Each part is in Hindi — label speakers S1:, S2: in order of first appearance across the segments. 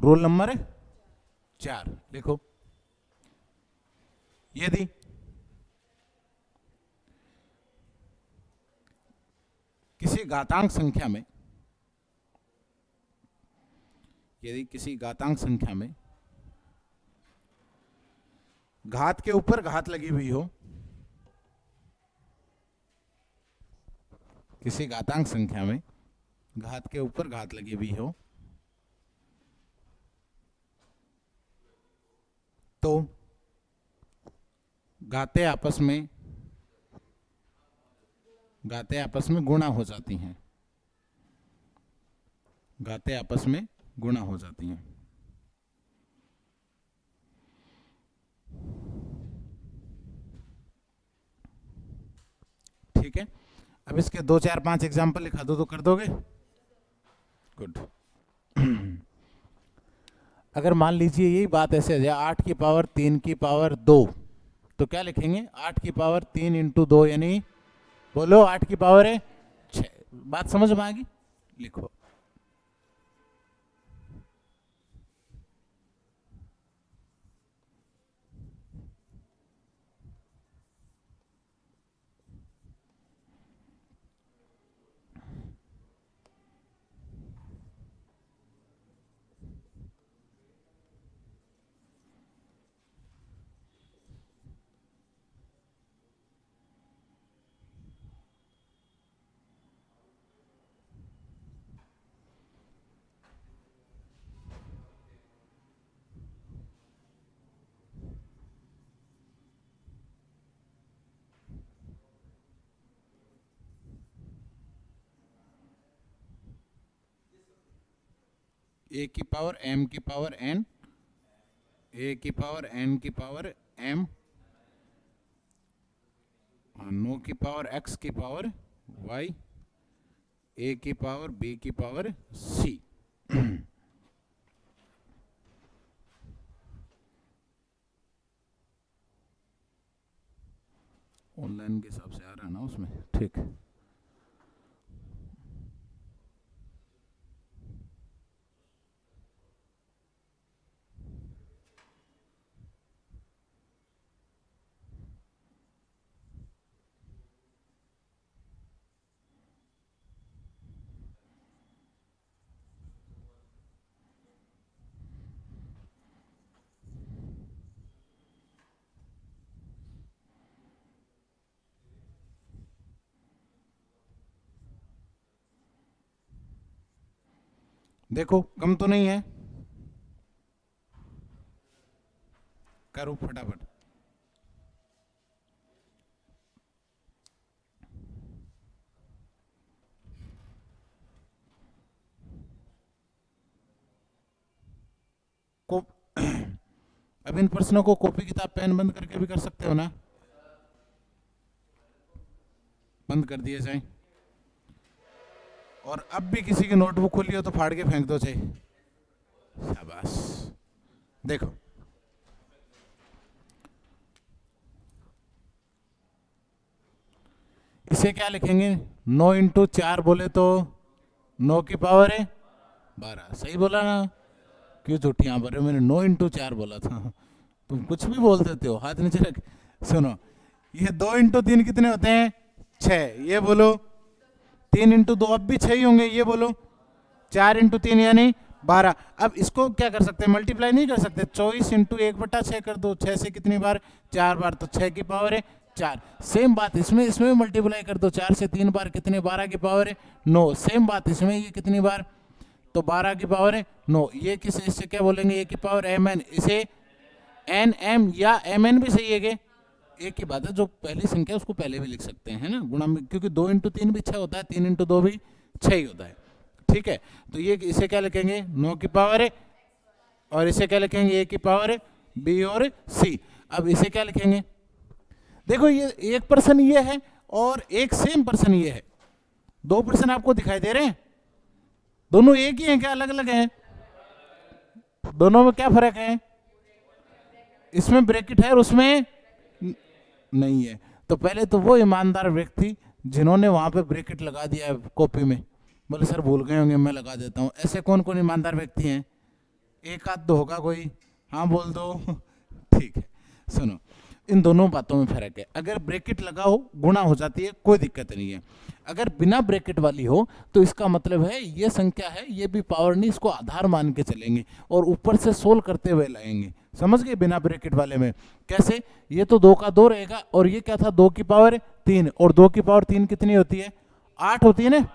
S1: रोल नंबर 4 लिखो। यदि किसी घातांक संख्या में, यदि किसी घातांक संख्या में घात के ऊपर घात लगी हुई हो, किसी घातांक संख्या में घात के ऊपर घात लगी हुई हो, तो घातें आपस में गुणा हो जाती हैं, घातें आपस में गुणा हो जाती हैं। ठीक है, अब इसके 2 4 5 एग्जाम्पल लिखा दो तो कर दोगे? गुड। अगर मान लीजिए यही बात ऐसे है 8 की पावर 3 की पावर 2, तो क्या लिखेंगे? 8 की पावर 3 इंटू 2 यानी बोलो 8 की पावर है 6। बात समझ में आ गई? लिखो। ए की पावर एम की पावर एन, ए की पावर एन की पावर एम, नो की पावर एक्स की पावर वाई, ए की पावर बी की पावर सी। ऑनलाइन के हिसाब से आ रहा है ना उसमें? ठीक। देखो कम तो नहीं है, करो फटाफट। अब इन प्रश्नों को कॉपी किताब पेन बंद करके भी कर सकते हो ना? बंद कर दिए जाए। और अब भी किसी की नोटबुक खोली हो तो फाड़ के फेंक दो चाहे। शाबाश। देखो इसे क्या लिखेंगे? 9 इंटू 4 बोले तो 9 की पावर है 12। सही बोला ना? क्यों झूठी यहाँ पर? मैंने 9 इंटू 4 बोला था। तुम कुछ भी बोल देते हो, हाथ नीचे रख। सुनो, ये 2 इंटू 3 कितने होते हैं? 6। ये बोलो 3 इंटू 2 अब भी 6 ही होंगे। ये बोलो 4 इंटू 3 यानी 12। अब इसको क्या कर सकते हैं? मल्टीप्लाई नहीं कर सकते? 24 इंटू 1/6 कर दो। 6 से कितनी बार? 4 बार, तो 6 की पावर है 4। सेम बात इसमें, इसमें मल्टीप्लाई कर दो। 4 से 3 बार कितने? 12 की पावर है 9। सेम बात इसमें, ये कितनी बार? तो 12 की पावर है 9। ये किसे, इससे क्या बोलेंगे? ए की पावर एम एन। इसे एन एम या एम एन भी सही है क्या? एक की बात है, जो पहली संख्या उसको पहले भी लिख सकते हैं, है ना, गुणा में, क्योंकि 2 इंटू 3 भी 6 होता है, 3 इंटू 2 भी 6 ही होता है। ठीक है, तो ये इसे क्या लिखेंगे? 9 की पावर है, और इसे क्या लिखेंगे? ए की पावर है बी और सी। अब इसे क्या लिखेंगे? देखो ये एक पर्सन ये है और एक सेम पर्सन ये है। 2 पर्सन आपको दिखाई दे रहे हैं? दोनों एक ही हैं क्या अलग अलग हैं? दोनों में क्या फर्क है? इसमें ब्रैकेट है और उसमें नहीं है। तो पहले तो वो ईमानदार व्यक्ति जिन्होंने वहां पे ब्रैकेट लगा दिया है कॉपी में, बोले सर भूल गए होंगे, मैं लगा देता हूं। ऐसे कौन कौन ईमानदार व्यक्ति हैं? एक आध तो होगा कोई, हाँ बोल दो। ठीक है, सुनो, इन दोनों बातों में फर्क है। अगर ब्रैकेट लगा हो गुणा हो जाती है, कोई दिक्कत नहीं है। अगर बिना ब्रैकेट वाली हो तो इसका मतलब है ये संख्या है, ये भी पावर नहीं, इसको आधार मान के चलेंगे और ऊपर से सोल्व करते हुए लाएंगे। समझ गए? बिना ब्रैकेट वाले में कैसे? ये तो 2 का 2 रहेगा, और ये क्या था, 2 की पावर 3, और 2 की पावर 3 कितनी होती है, 8 होती है ना।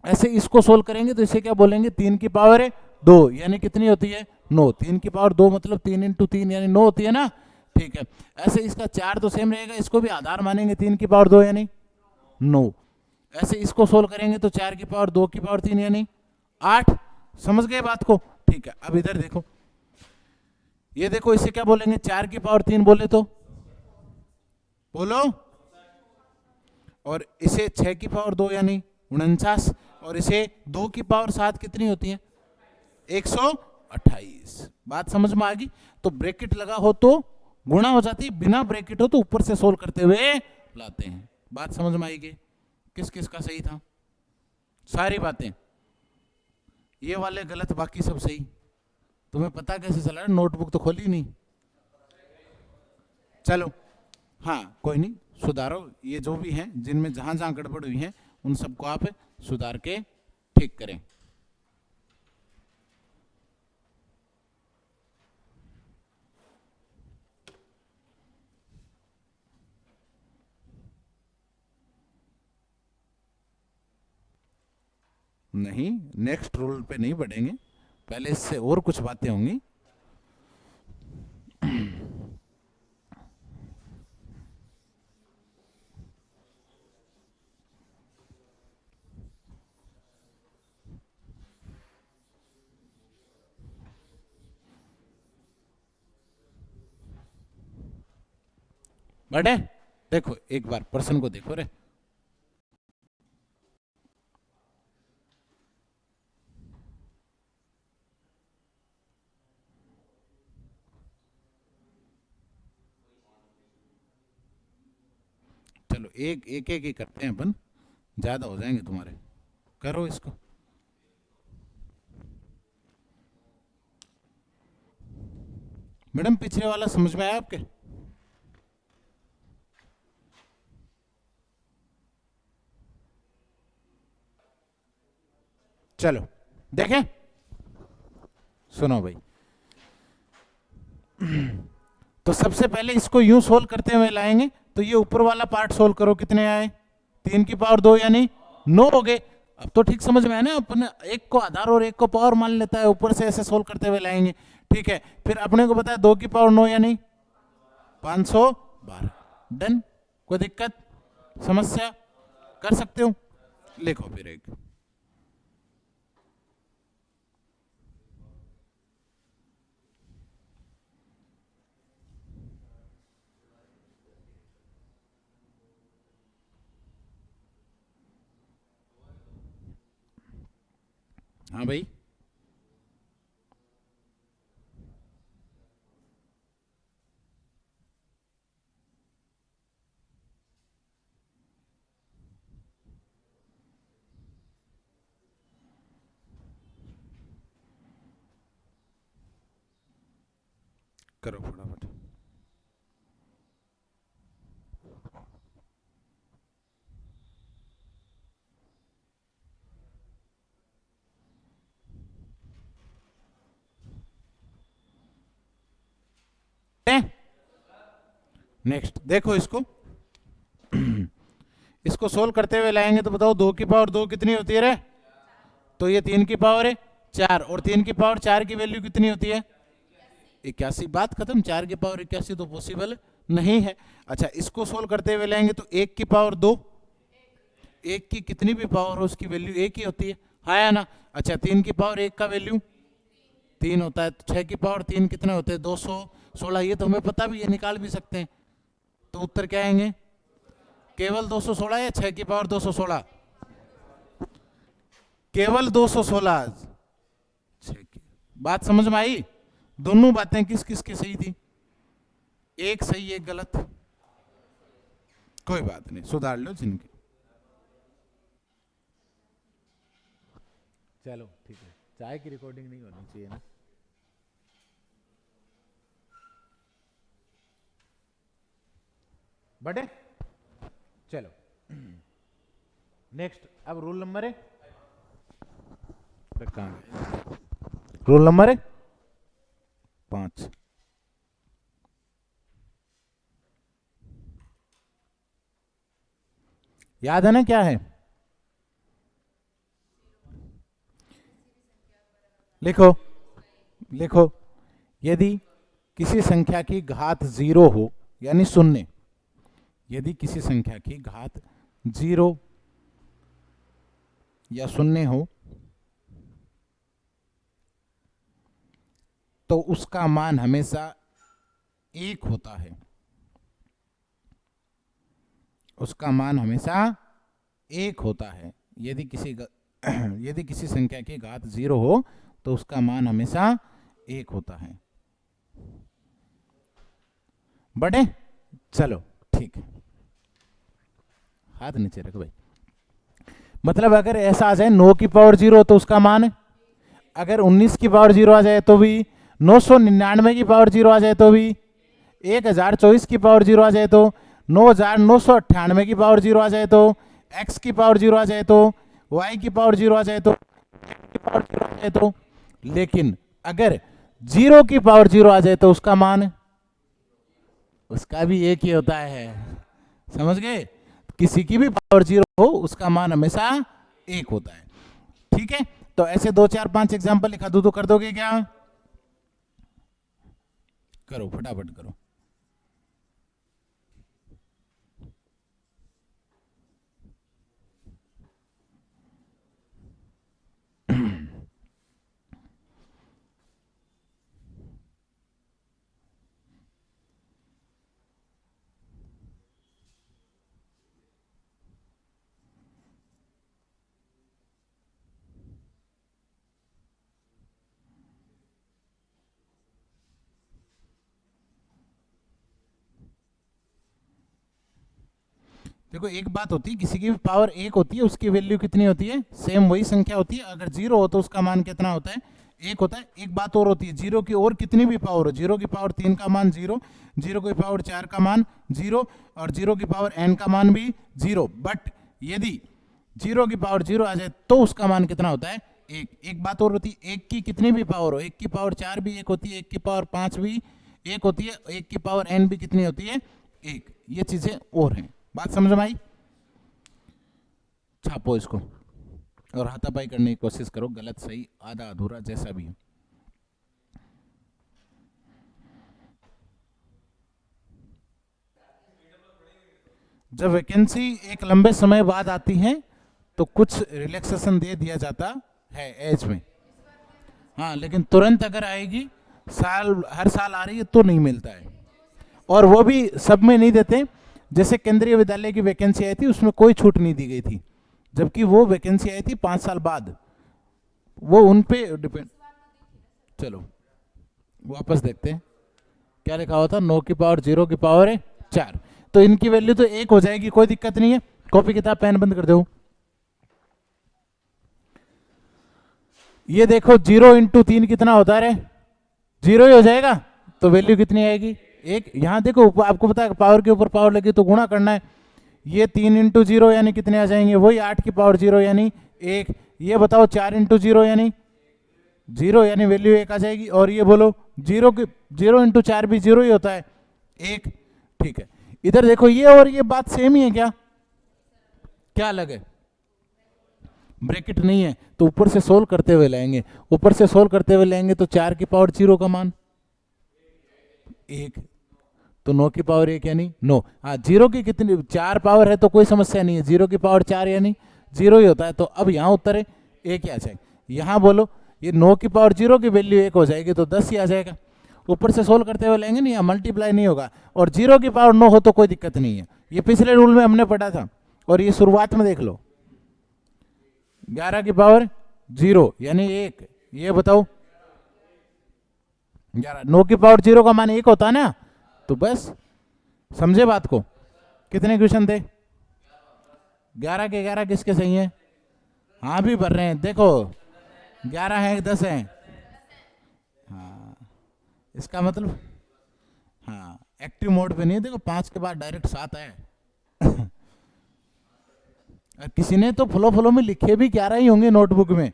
S1: ऐसे इसको सोल्व करेंगे तो इसे क्या बोलेंगे, 3 की पावर 2 यानी कितनी होती है, 9। 3 की पावर 2 मतलब 3 इंटू 3 यानी 9 होती है ना। ठीक है, ऐसे इसका 4 तो सेम रहेगा, इसको भी आधार मानेंगे, 3 की पावर 2 यानी 9। ऐसे इसको सोल्व करेंगे तो 4 की पावर 2 की पावर 3 यानी 8। समझ गए बात को? ठीक है, अब इधर देखो, ये देखो, इसे क्या बोलेंगे, 4 की पावर 3 बोले तो बोलो, और इसे 6 की पावर 2 यानी 49, और इसे 2 की पावर 7 कितनी होती है, 128। बात समझ में आ गई? तो ब्रैकेट लगा हो तो गुणा हो जाती है, बिना ब्रैकेट हो तो ऊपर से सोल्व करते हुए लाते हैं। बात समझ में आएगी? किस किस का सही था? सारी बातें, ये वाले गलत, बाकी सब सही। तुम्हें पता कैसे चला? नोटबुक तो खोली नहीं। चलो, हाँ कोई नहीं, सुधारो। ये जो भी हैं, जिनमें जहां जहां गड़बड़ हुई है, उन सबको आप सुधार के ठीक करें। नहीं, नेक्स्ट रूल पे नहीं बढ़ेंगे, पहले इससे और कुछ बातें होंगी। बढ़े? देखो एक बार प्रश्न को देखो रे। चलो एक एक एक ही करते हैं अपन, ज्यादा हो जाएंगे तुम्हारे। करो इसको। मैडम पिछले वाला समझ में आया आपके? चलो देखें, सुनो भाई। तो सबसे पहले इसको यूं सोल्व करते हुए लाएंगे, तो ये ऊपर वाला पार्ट सोल्व करो, कितने आए, 3 की पावर 2 यानी 9 हो गए। अब तो ठीक समझ में आया ना, अपने एक को आधार और एक को पावर मान लेता है, ऊपर से ऐसे सोल्व करते हुए लाएंगे। ठीक है, फिर अपने को बताया 2 की पावर 9 यानी 512। डन? कोई दिक्कत, समस्या? कर सकते हो? लिखो फिर एक। हाँ भाई, करो फटाफट। नेक्स्ट देखो इसको। इसको सोल्व करते हुए लाएंगे तो बताओ 2 की पावर 2 कितनी होती है रे? तो ये 3 की पावर है 4, और 3 की पावर 4 की वैल्यू कितनी होती है, 81। बात खत्म। 4 की पावर 81 तो पॉसिबल नहीं है। अच्छा, इसको सोल्व करते हुए लाएंगे तो 1 की पावर 2, एक की कितनी भी पावर हो उसकी वैल्यू एक ही होती है, हाँ या ना? अच्छा, 3 की पावर 1 का वैल्यू 3 होता है, तो 6 की पावर 3 कितने होते हैं, 216। ये तो हमें पता भी है, निकाल भी सकते हैं। तो उत्तर क्या आएंगे, केवल 216 या 6 की पावर 216? केवल 216। बात समझ में आई? दोनों बातें किस किस की सही थी? एक सही एक गलत। कोई बात नहीं, सुधार लो जिनके। चलो ठीक है। चाय की रिकॉर्डिंग नहीं होनी चाहिए ना। बटे चलो नेक्स्ट। अब रूल नंबर है, कहाँ है? रूल नंबर है 5। याद है ना क्या है? लिखो लिखो। यदि किसी संख्या की घात 0 हो यानी शून्य, यदि किसी संख्या की घात 0 या शून्य हो तो उसका मान हमेशा 1 होता है। उसका मान हमेशा 1 होता है। यदि किसी संख्या की घात 0 हो तो उसका मान हमेशा 1 होता है। बटे चलो ठीक है, हाथ नीचे रखो भाई। मतलब अगर ऐसा आ जाए 9 की पावर 0 तो उसका मान, अगर 19 की पावर 0 आ जाए तो भी, 999 की पावर 0 आ जाए तो भी, 1024 की पावर 0 आ जाए तो, 9998 की पावर 0 आ जाए तो, x की पावर 0 आ जाए तो, y की पावर 0 आ जाए तो, की पावर 0 आ जाए तो। लेकिन अगर 0 की पावर 0 आ जाए तो उसका मान, उसका भी 1 ही होता है। समझ गए? किसी की भी पावर 0 हो उसका मान हमेशा 1 होता है। ठीक है, तो ऐसे 2 4 5 एग्जांपल लिखा दूं तो कर दोगे क्या? करो फटाफट करो। देखो एक बात होती है, किसी की भी पावर 1 होती है, उसकी वैल्यू कितनी होती है? सेम वही संख्या होती है। अगर 0 हो तो उसका मान कितना होता है? 1 होता है। एक बात और होती है, 0 की और कितनी भी पावर हो, 0 की पावर 3 का मान 0, 0 की पावर 4 का मान 0, और 0 की पावर n का मान भी 0। बट यदि 0 की पावर 0 आ जाए तो उसका मान कितना होता है? 1। एक बात और होती है, 1 की कितनी भी पावर हो, 1 की पावर 4 भी 1 होती है, 1 की पावर 5 भी 1 होती है, 1 की पावर n भी कितनी होती है? 1। ये चीजें और हैं। बात समझ में आई? छापो इसको और हाथापाई करने की कोशिश करो, गलत सही आधा अधूरा जैसा भी हो। जब वैकेंसी एक लंबे समय बाद आती है तो कुछ रिलैक्सेशन दे दिया जाता है एज में। हाँ, लेकिन तुरंत अगर आएगी, हर साल आ रही है तो नहीं मिलता है, और वो भी सब में नहीं देते। जैसे केंद्रीय विद्यालय की वैकेंसी आई थी उसमें कोई छूट नहीं दी गई थी, जबकि वो वैकेंसी आई थी 5 साल बाद, वो उन पे डिपेंड। चलो वापस देखते हैं क्या लिखा हुआ था। 9 की पावर 0 की पावर है 4, तो इनकी वैल्यू तो 1 हो जाएगी, कोई दिक्कत नहीं है। कॉपी किताब पेन बंद कर दो। ये देखो 0 इंटू 3 कितना होता है? 0 ही हो जाएगा, तो वैल्यू कितनी आएगी? 1। यहां देखो आपको पता है पावर के ऊपर पावर लगी तो गुणा करना है। ये 3 इंटू 0 यानी कितने आ जाएंगे? वही 8 की पावर 0 यानी 1। ये बताओ 4 इंटू 0 यानी 0, यानी वैल्यू 1 आ जाएगी। और ये बोलो 0 इंटू 4 भी 0 ही होता है, 1। ठीक है, इधर देखो ये और ये बात सेम ही है क्या? क्या अलग है? ब्रैकेट नहीं है, तो ऊपर से सोल्व करते हुए लाएंगे। ऊपर से सोल्व करते हुए लाएंगे तो 4 की पावर 0 का मान 1, तो 9 की पावर 1 यानी 9। हाँ, 0 की कितनी 4 पावर है तो कोई समस्या नहीं है, 0 की पावर 4 यानी 0 ही होता है। तो अब यहाँ उत्तर है 1 आ जाएगा। यहाँ बोलो ये 9 की पावर 0 की वैल्यू 1 हो जाएगी तो 10 ही आ जाएगा। ऊपर से सोल्व करते हुए लेंगे नहीं, यहाँ मल्टीप्लाई नहीं होगा। और 0 की पावर 9 हो तो कोई दिक्कत नहीं है, ये पिछले रूल में हमने पढ़ा था। और ये शुरुआत में देख लो 11 की पावर 0 यानी 1। ये बताओ 11, 9 की पावर 0 का मान 1 होता है ना, तो बस समझे बात को। कितने क्वेश्चन थे? 11 के 11 किसके सही है? हाँ भी भर रहे हैं देखो। 11 है 10 है? हाँ, इसका मतलब हाँ एक्टिव मोड पे नहीं है। देखो 5 के बाद डायरेक्ट 7 है। और किसी ने तो फ्लो फ्लो में लिखे भी 11 ही होंगे नोटबुक में।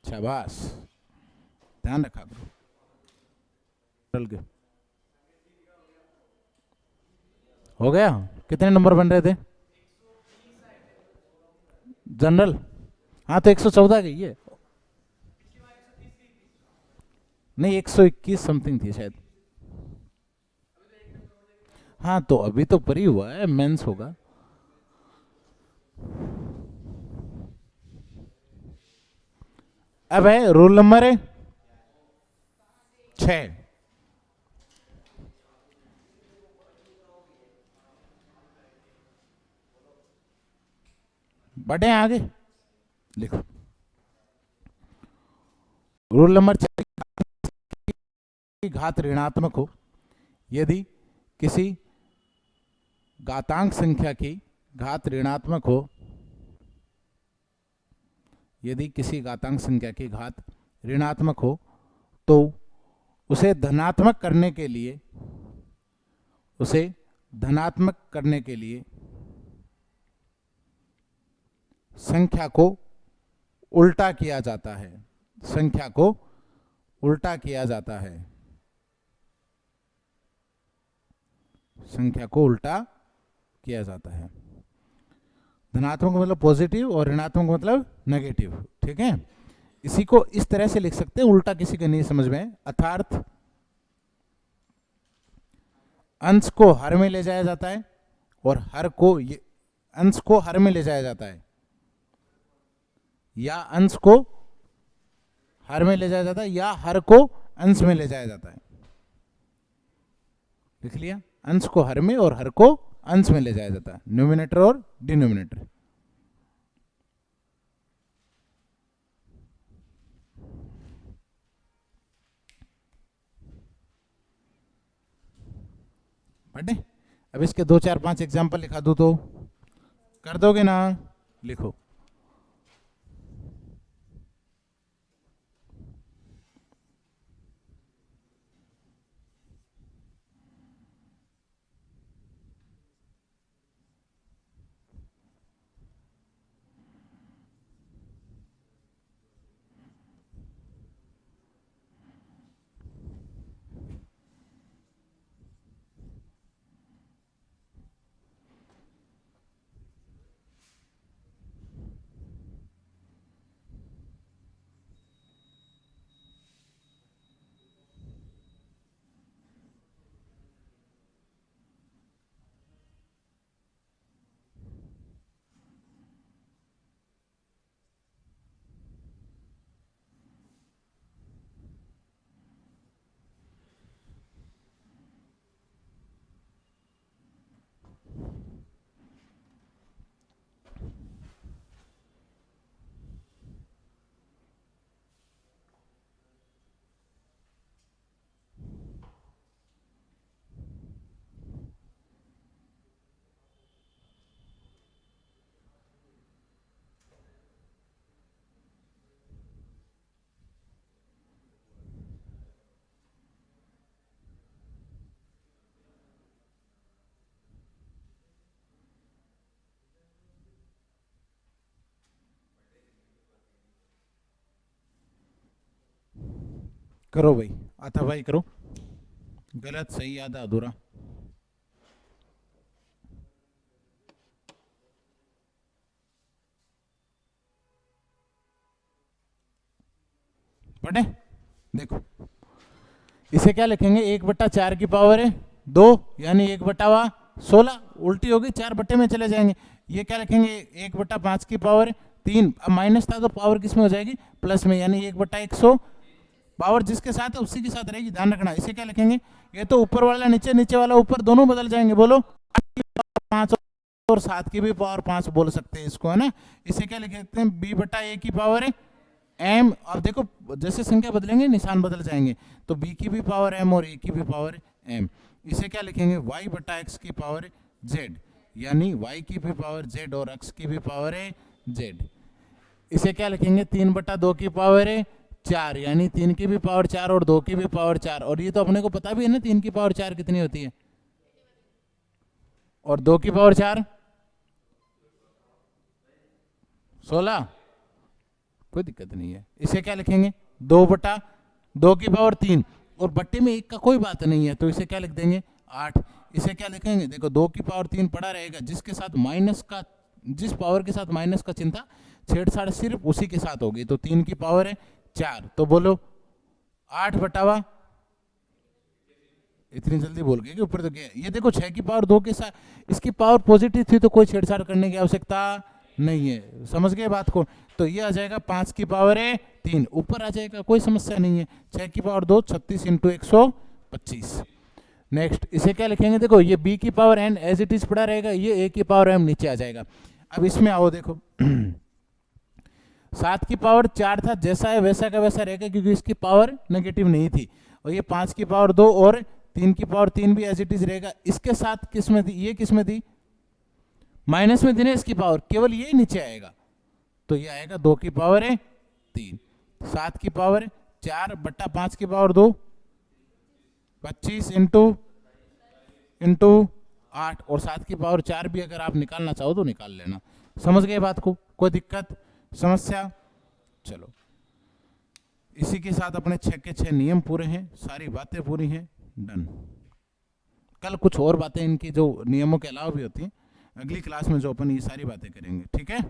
S1: शाबाश, ध्यान रखा करो। चल के हो गया। कितने नंबर बन रहे थे जनरल? हाँ तो 114 गई है। नहीं 121 समथिंग थी शायद। हाँ तो अभी तो परी हुआ है, मेंस होगा। अब है रोल नंबर है 6। बढ़े आगे, लिखो। रूल नंबर 6 की घात ऋणात्मक हो यदि किसी घातांक संख्या की घात ऋणात्मक हो, यदि किसी घातांक संख्या की घात ऋणात्मक हो तो उसे धनात्मक करने के लिए, उसे धनात्मक करने के लिए संख्या को उल्टा किया जाता है। संख्या को उल्टा किया जाता है। संख्या को उल्टा किया जाता है। धनात्मक मतलब पॉजिटिव और ऋणात्मक मतलब नेगेटिव। ठीक है, इसी को इस तरह से लिख सकते हैं, उल्टा किसी का नहीं समझ में, अर्थात अंश को हर में ले जाया जाता है और हर को अंश को हर में ले जाया जाता है, या अंश को हर में ले जाया जाता है या हर को अंश में ले जाया जाता है। लिख लिया, अंश को हर में और हर को अंश में ले जाया जाता है, न्यूमिनेटर और डिनोमिनेटर। पढ़े? अब इसके 2 4 5 एग्जाम्पल लिखा दूं तो कर दोगे ना? लिखो। करो भाई, आता भाई करो। गलत सही आधा अधूरा। पढ़े? देखो इसे क्या लिखेंगे, 1/4 की पावर है 2, यानी 1/16 उल्टी होगी, 4 बट्टे में चले जाएंगे। ये क्या लिखेंगे, 1/5 की पावर 3। अब माइनस था तो पावर किस में हो जाएगी, प्लस में, यानी 1/100। पावर जिसके साथ है उसी के साथ रहेगी, ध्यान रखना। इसे क्या लिखेंगे, ये तो ऊपर वाला नीचे, नीचे वाला ऊपर, दोनों बदल जाएंगे। बोलो 5 और 7 की भी पावर 5 बोल सकते हैं इसको, है ना। इसे क्या लिख सकते हैं, b/a की पावर है m। अब देखो जैसे संख्या बदलेंगे निशान बदल जाएंगे, तो b की भी पावर m और a की भी पावर m। इसे क्या लिखेंगे, y/x की पावर z, यानी y की भी पावर z और x की भी पावर है z। इसे क्या लिखेंगे, 3/2 की पावर है 4, यानी 3 की भी पावर 4 और 2 की भी पावर 4। और ये तो अपने को पता भी है ना 3 की पावर 4 कितनी होती है, और 2 की पावर 4 16, कोई दिक्कत नहीं है। इसे क्या लिखेंगे, 2/2 की पावर 3, और बट्टे में 1 का कोई बात नहीं है तो इसे क्या लिख देंगे 8। इसे क्या लिखेंगे, देखो 2 की पावर 3 पड़ा रहेगा, जिसके साथ माइनस का, जिस पावर के साथ माइनस का चिन्ह था छेड़छाड़ सिर्फ उसी के साथ होगी। तो 3 की पावर है 4, तो बोलो 8/, इतनी जल्दी बोल गए कि ऊपर तो क्या, ये देखो 6 की पावर 2 के साथ, इसकी पावर पॉजिटिव थी तो कोई छेड़छाड़ करने की आवश्यकता नहीं है, समझ गए बात को। तो ये आ जाएगा 5 की पावर है 3, ऊपर आ जाएगा, कोई समस्या नहीं है। 6 की पावर 2 36 × 125। नेक्स्ट इसे क्या लिखेंगे, देखो ये b की power n as it is पड़ा रहेगा, ये a की पावर m नीचे आ जाएगा। अब इसमें आओ, देखो 7 की पावर 4 था, जैसा है वैसा का वैसा रहेगा क्योंकि इसकी पावर नेगेटिव नहीं थी। और ये 5 की पावर 2 और 3 की पावर 3 भी एज इट इज रहेगा। इसके साथ किस में थी, ये किस में थी, माइनस में थी ना इसकी पावर, केवल ये नीचे आएगा। तो ये आएगा 2 की पावर है 3, 7 की पावर 4/5 की पावर 2 25 इंटू 8, और 7 की पावर 4 भी अगर आप निकालना चाहो तो निकाल लेना। समझ गए बात को, कोई दिक्कत समस्या। चलो इसी के साथ अपने 6 के 6 नियम पूरे हैं, सारी बातें पूरी हैं, डन। कल कुछ और बातें इनकी जो नियमों के अलावा भी होती हैं, अगली क्लास में जो अपन ये सारी बातें करेंगे, ठीक है।